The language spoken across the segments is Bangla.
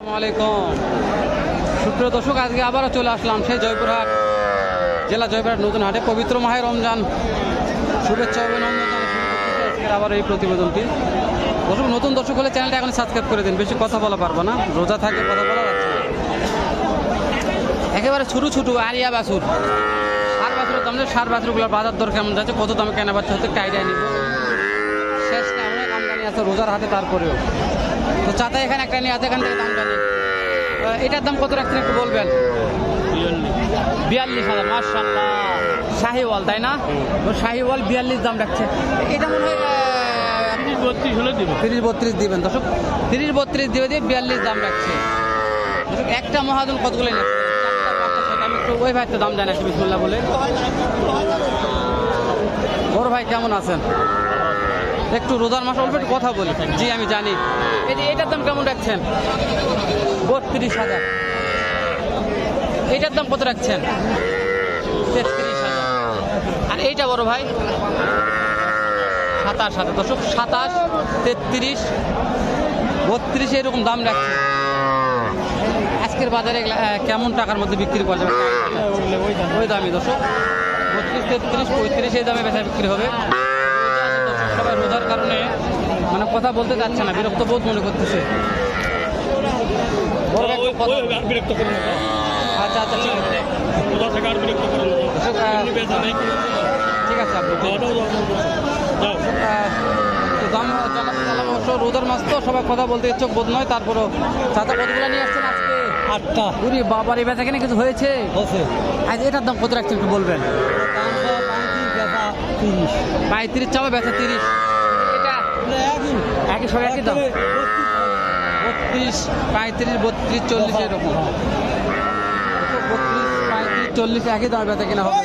আসসালামাইকুম সুপ্রিয় দর্শক, আজকে আবারও চলে আসলাম সেই জয়পুরহাট জেলা জয়পুরহাট নতুন হাটে। পবিত্র মাহে রমজান শুভেচ্ছা অভিনন্দন আজকের আবার এই প্রতিবেদনটি। দর্শক, নতুন দর্শক হলে চ্যানেলটা এখন সাবস্ক্রাইব করে দিন। বেশি কথা বলা পারবো না, রোজা থাকে কথা বলা যাচ্ছে না। একেবারে ছোটো ছোটো আরিয়া বাছুর, সার বাছুরের দাম, সার বাছুরগুলোর বাজার দর কেমন যাচ্ছে, কত দামে কেনা বাচ্চা হচ্ছে একটা আইডিয়া নিব। শেষ না, অনেক আমদানি আছে রোজার হাতে, তারপরেও তো চাতা এখানে একটা নিয়ে আছে, এখান থেকে দাম জানি। এটার দাম কত রাখছেন একটু বলবেন? 42,000। মাশাআল্লাহ, শাহিওয়াল তাই না? তো শাহিওয়াল 42 দাম রাখছে। এটা মনে হয় 30-32 হলে দিব। 30-32 দিবেন দর্শক, 30-32 দিয়ে 42 দাম রাখছে দর্শক। একটা মহাজন কতগুলো নিচ্ছে? আমি একটু ওই ভাইতে দাম জানি বিসমিল্লাহ বলে। বড় ভাই কেমন আছেন? একটু রোজার মাস অল্প একটু কথা বলি। জি আমি জানি। এটার দাম কেমন রাখছেন? 32,000। এইটার দাম কত রাখছেন? 33,000। আর এইটা বড় ভাই 27,000 দর্শক, 27, 33, 32 এরকম দাম রাখছে। আজকের বাজারে কেমন টাকার মধ্যে বিক্রি করা যাবে? ওই দামই দর্শক, 32, 33, 35 এই দামে বেচা বিক্রি হবে। সবাই রোজার কারণে মানে কথা বলতে যাচ্ছে না, বিরক্ত বোধ মনে করতেছে। আচ্ছা আচ্ছা, ঠিক আছে, ঠিক আছে। আপনি দাম অবশ্য রোজার মাস তো সবাই কথা বলতে ইচ্ছুক বোধ নয়। তারপরও চাচা কতগুলো নিয়ে আসছেন আজকে? 8টা। উনি বাবার এই বেচা কিনে কিছু হয়েছে? আজ এটার দাম কত রাখছেন একটু বলবেন? 35 চাওয়া, বেচা 30। এটা একই সব একই দাম, 32, 35, 32, 40 এরকম। 32, 35, 40 একই দাম বেচা কিনা হবে।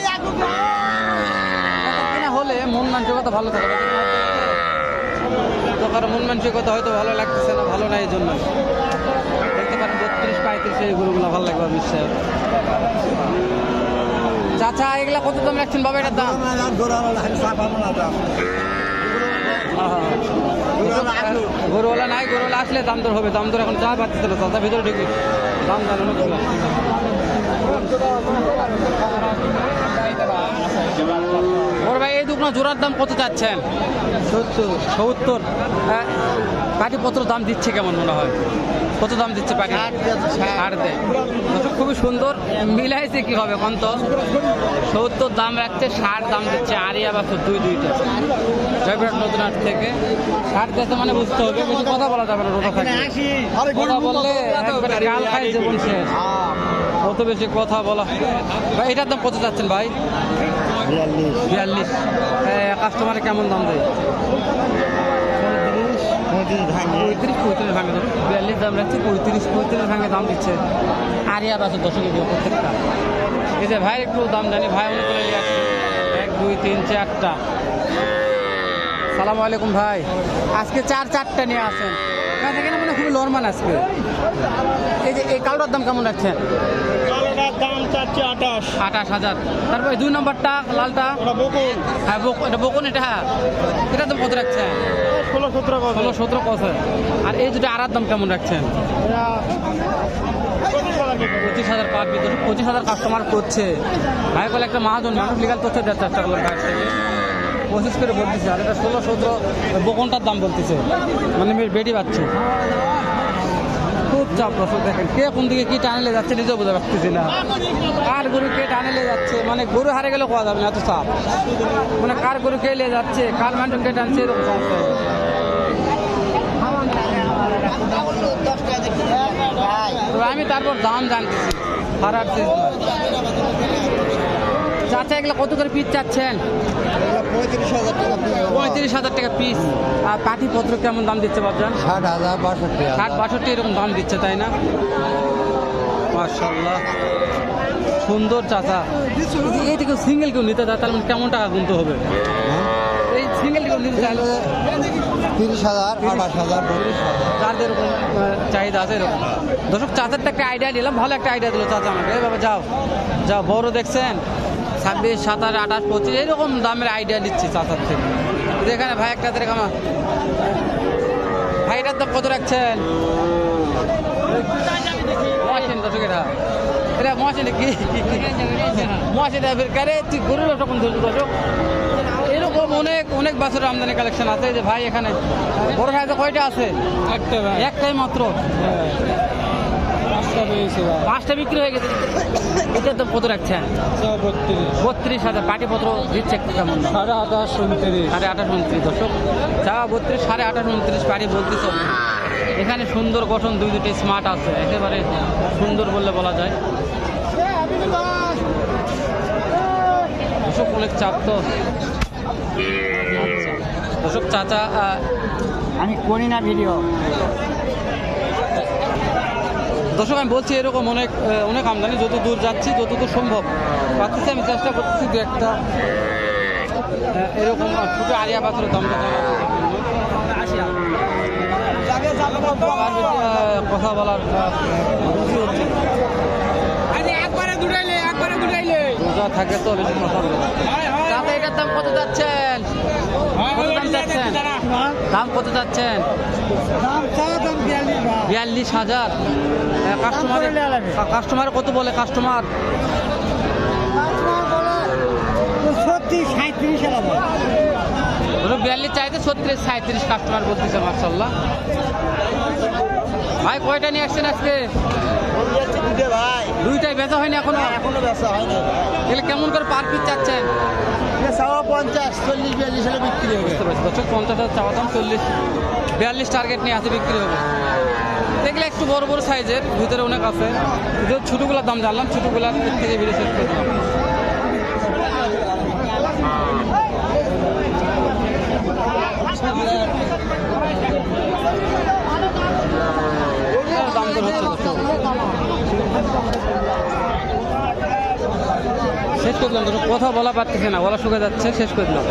কিনা হলে মন মানসিকতা ভালো থাকে, তো কারো মন মানসিকতা হয়তো ভালো লাগতেছে না, ভালো না, এই জন্য দেখতে পারেন 32, 35 এই গরুগুলো ভালো লাগবে নিশ্চয়। চাচা এগুলা কত দাম রাখছেন বাবা এটার দাম? গরুওয়ালা নাই, গরুওয়ালা আসলে দাম দর হবে। দাম দর এখন চা পাচ্ছে না, চাচা ভিতরে ঢুকি দাম জানানো। ওর ভাই এই দুটো জোড়ার দাম কত চাচ্ছেন? 70। পাটিপত্র দাম দিচ্ছে কেমন মনে হয়? কত দাম দিচ্ছে পাটি? 60 দেয়। খুবই সুন্দর মিলাইছে কি হবে কোন তো? 70 দাম রাখছে, 60 দাম দিচ্ছে। আরিয়া বাছুর দুইটা জয়পুরহাট নতুন হাট থেকে 60 দিতে মানে বুঝতে হবে, কিছু কথা বলা যাবে না রোজা থাকে। কথা বললে গাল খাই জীবন শেষ, অত বেশি কথা বলা। ভাই এটার দাম কত চাচ্ছেন ভাই? 42। কাস্টমারে কেমন দাম দেয়? 35 ভাঙে। 42 দাম রাখছে, 35 ভাঙে দাম দিচ্ছে। আরিয়া বাছুর দর্শক প্রত্যেকটা। এই যে ভাই একটু দাম জানি, ভাই অনেক করে নিয়ে আসছে। 1, 2, 3, 4টা। সালাম আলাইকুম ভাই, আজকে 4টা নিয়ে আসেন। এখানে মানে খুবই নরমাল আজকে। এই যে এই কালোটার দাম কেমন রাখছেন? দাম চাচ্ছে 28,000। তারপরে 2 নম্বরটা লালটা, হ্যাঁ এটা বকুন, এটা হ্যাঁ, এটার দাম কত রাখছেন? 16-17 কত? আর এই দুটো আড়ার দাম কেমন রাখছেন? 25,000 পার ভিতরে। 25,000 কাস্টমার করছে। ভাই বলে একটা মহাজন মানুষ লিগাল তথ্য দেওয়ার চেষ্টা করলো বাইরে থেকে, 25 করে বলতেছে। আর এটা 16-17 বকনটার দাম বলতেছে, মানে বেটি পাচ্ছে। খুব চাপ দর্শক, দেখেন কে কোন দিকে কি টানেলে যাচ্ছে নিজেও বোঝা পারতেছি না। কার গরু কে টানেলে যাচ্ছে, মানে গরু হারে গেলে কোয়া যাবে না, এত চাপ। মানে কার গরু কে নিয়ে যাচ্ছে, কার ম্যান্ডন কে টানছে, এরকম সমস্যা। আমি তারপর দাম জানতেছি হারার। চাচা এগুলো কত করে পিস চাচ্ছেন? 35,000 টাকা পিস। আর পাটিপত্র কেমন দাম দিচ্ছে বাজার? 60-62 এরকম দাম দিচ্ছে তাই না? মাশাআল্লাহ, সুন্দর চাচা। এইটা কেউ সিঙ্গেল কেউ নিতে চায় তাহলে কেমন টাকা গুনতে হবে? এই সিঙ্গেল কেউ নিতে চাইলে 30,000, 28,000, যার যেরকম চাহিদা আছে এরকম। দর্শক, চাচারটা একটা আইডিয়া নিলাম, ভালো একটা আইডিয়া দিল চাচা আমাকে। বাবা যাও যাও, বড় দেখছেন 26, 27, 28, 25 এরকম দামের আইডিয়া দিচ্ছি চাচার থেকে। এখানে ভাই একটা ভাই এটার দাম কত রাখছেন? মহাসেন দর্শক এটা মহাসেন কি মহাসেন কারে তুই গরুর ব্যবসা কোন ধরছো দর্শক এরকম অনেক অনেক বছরের আমদানি কালেকশন আছে এই যে ভাই এখানে বড় সাইজে কয়টা আছে একটা ভাই একটাই মাত্র পাঁচটা পেয়েছে ভাই 5টা বিক্রি হয়ে গেছে এটা তো কত রাখছেন 32,000 পাটিপত্র দিচ্ছে কেমন দাম? 28-29 28-29 দর্শক চা 32 28-29 পাটি বলতেছে এখানে সুন্দর গঠন দুইটা স্মার্ট আছে একেবারে সুন্দর বললে বলা যায় দর্শক অনেক চাপ তো দর্শক চাচা আমি করি না ভিডিও। দর্শক আমি বলছি এরকম অনেক অনেক আমদানি যত দূর যাচ্ছি যতদূর সম্ভব পাচ্ছি আমি চেষ্টা করতেছি দু একটা এরকম ছোটো আরিয়া পাথরের দামটা কথা বলার রুচি হচ্ছে রোজা থাকে তো বেশি কথা বলে দাদা এটার দাম কত যাচ্ছেন কত দাম যাচ্ছেন দাম কত যাচ্ছেন 42,000 কাস্টমার কত বলে কাস্টমার 42 চাইতে 36-37 কাস্টমার বলতেছে মার্শাল্লাহ ভাই কয়টা নিয়ে আসছেন আজকে ভাই দুইটাই বেচা হয়নি এখনো এখনো বেচা হয়নি। এগুলো কেমন করে পার পিস চাচ্ছেন 50-40-42 সালে বিক্রি হবে। দর্শক 50,000 চাওয়া দাম 40-42 টার্গেট নিয়ে আছে বিক্রি হবে দেখলে একটু বড় বড় সাইজের ভিতরে অনেক আছে কিন্তু ছোটোগুলোর দাম জানলাম ছোটোগুলার থেকে বেরিয়ে শেষ করে দিলাম দাম দর হচ্ছে দর্শক শেষ করে দিলাম দর্শক কথা বলা পারতেছে না গলা শুকে যাচ্ছে শেষ করে দিলাম